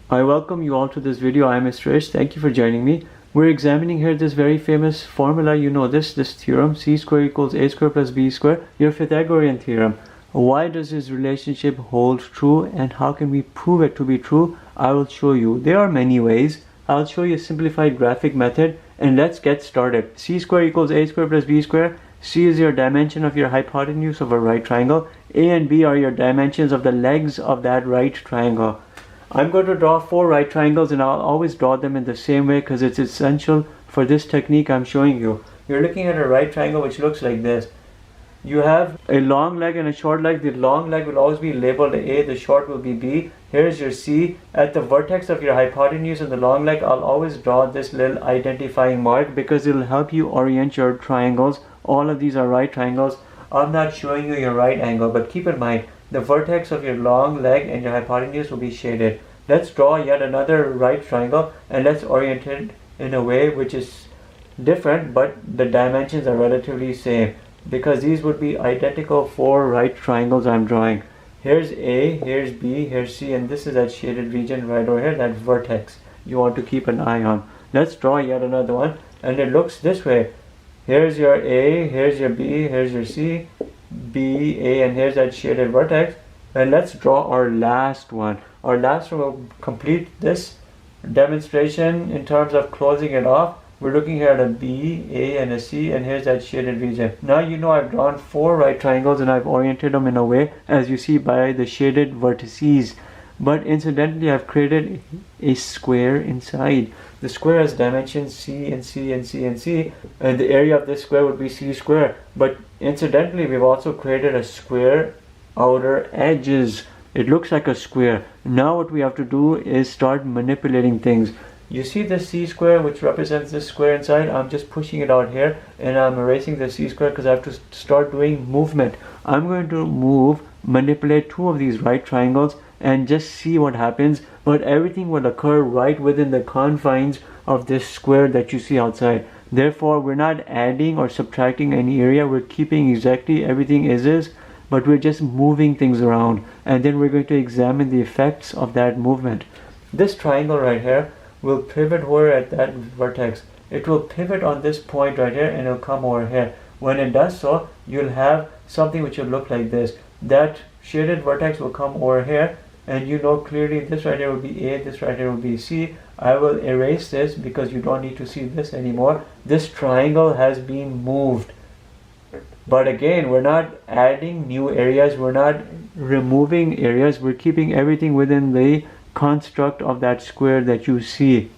I welcome you all to this video. I am Mr. Ish. Thank you for joining me. We're examining here this very famous formula. You know this theorem, c square equals a square plus b square, your Pythagorean theorem. Why does this relationship hold true and how can we prove it to be true? I will show you. There are many ways. I'll show you a simplified graphic method and let's get started. C square equals a square plus b square. C is your dimension of your hypotenuse of a right triangle. A and B are your dimensions of the legs of that right triangle. I'm going to draw 4 right triangles and I'll always draw them in the same way because it's essential for this technique I'm showing you. You're looking at a right triangle which looks like this. You have a long leg and a short leg. The long leg will always be labeled A, the short will be B. Here's your C. At the vertex of your hypotenuse and the long leg, I'll always draw this little identifying mark because it'll help you orient your triangles. All of these are right triangles. I'm not showing you your right angle, but keep in mind, the vertex of your long leg and your hypotenuse will be shaded. Let's draw yet another right triangle and let's orient it in a way which is different, but the dimensions are relatively same because these would be identical 4 right triangles I'm drawing. Here's A, here's B, here's C, and this is that shaded region right over here, that vertex you want to keep an eye on. Let's draw yet another one and it looks this way. Here's your A, here's your B, here's your C, B, A, and here's that shaded vertex. And let's draw our last one. Our last one will complete this demonstration in terms of closing it off. We're looking here at a B, A, and a C, and here's that shaded region. Now you know I've drawn 4 right triangles and I've oriented them in a way as you see by the shaded vertices. But incidentally, I've created a square inside. The square has dimensions C and C and C and C, and the area of this square would be C square. But incidentally, we've also created a square outer edges. It looks like a square. Now what we have to do is start manipulating things. You see the C square which represents this square inside? I'm just pushing it out here and I'm erasing the C square because I have to start doing movement. I'm going to manipulate 2 of these right triangles and just see what happens, but everything will occur right within the confines of this square that you see outside. Therefore, we're not adding or subtracting any area. We're keeping exactly everything as is, but we're just moving things around, and then we're going to examine the effects of that movement. This triangle right here will pivot over at that vertex. It will pivot on this point right here and it'll come over here. When it does so, you'll have something which will look like this. That shaded vertex will come over here, and you know clearly this right here will be A, this right here will be C. I will erase this because you don't need to see this anymore. This triangle has been moved. But again, we're not adding new areas, we're not removing areas, we're keeping everything within the construct of that square that you see.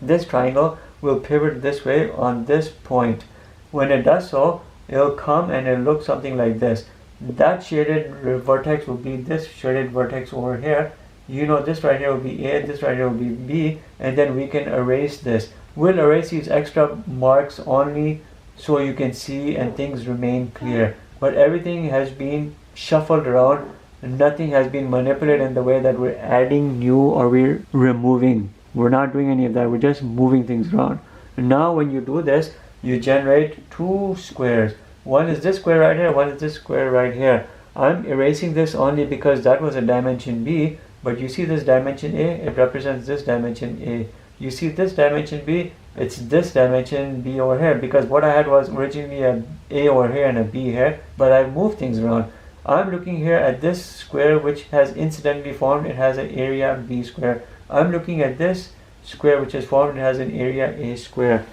This triangle will pivot this way on this point. When it does so, it'll come and it'll look something like this. That shaded vertex will be this shaded vertex over here. You know this right here will be A, this right here will be B, and then we can erase this. We'll erase these extra marks only so you can see and things remain clear. But everything has been shuffled around. Nothing has been manipulated in the way that we're adding new or we're removing. We're not doing any of that. We're just moving things around. Now when you do this, you generate 2 squares. One is this square right here, one is this square right here. I'm erasing this only because that was a dimension B, but you see this dimension A, it represents this dimension A. You see this dimension B, it's this dimension B over here, because what I had was originally a A over here and a B here, but I've moved things around. I'm looking here at this square which has incidentally formed, it has an area B square. I'm looking at this square which is formed, it has an area A square.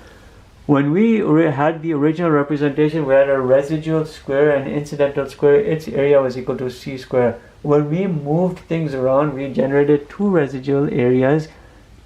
When we had the original representation, we had a residual square and incidental square. Its area was equal to C square. When we moved things around, we generated 2 residual areas,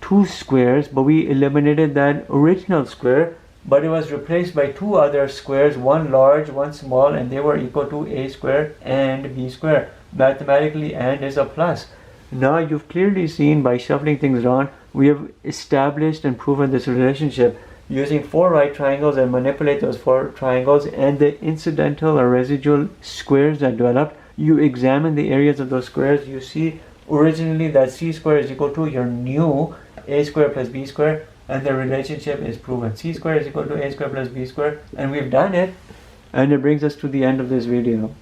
2 squares, but we eliminated that original square, but it was replaced by 2 other squares, one large, one small, and they were equal to A square and B square. Mathematically, and is a plus. Now you've clearly seen by shuffling things around, we have established and proven this relationship. Using 4 right triangles and manipulate those 4 triangles and the incidental or residual squares that developed, you examine the areas of those squares. You see originally that C square is equal to your new A square plus B square, and the relationship is proven. C square is equal to A square plus B square, and we've done it, and it brings us to the end of this video.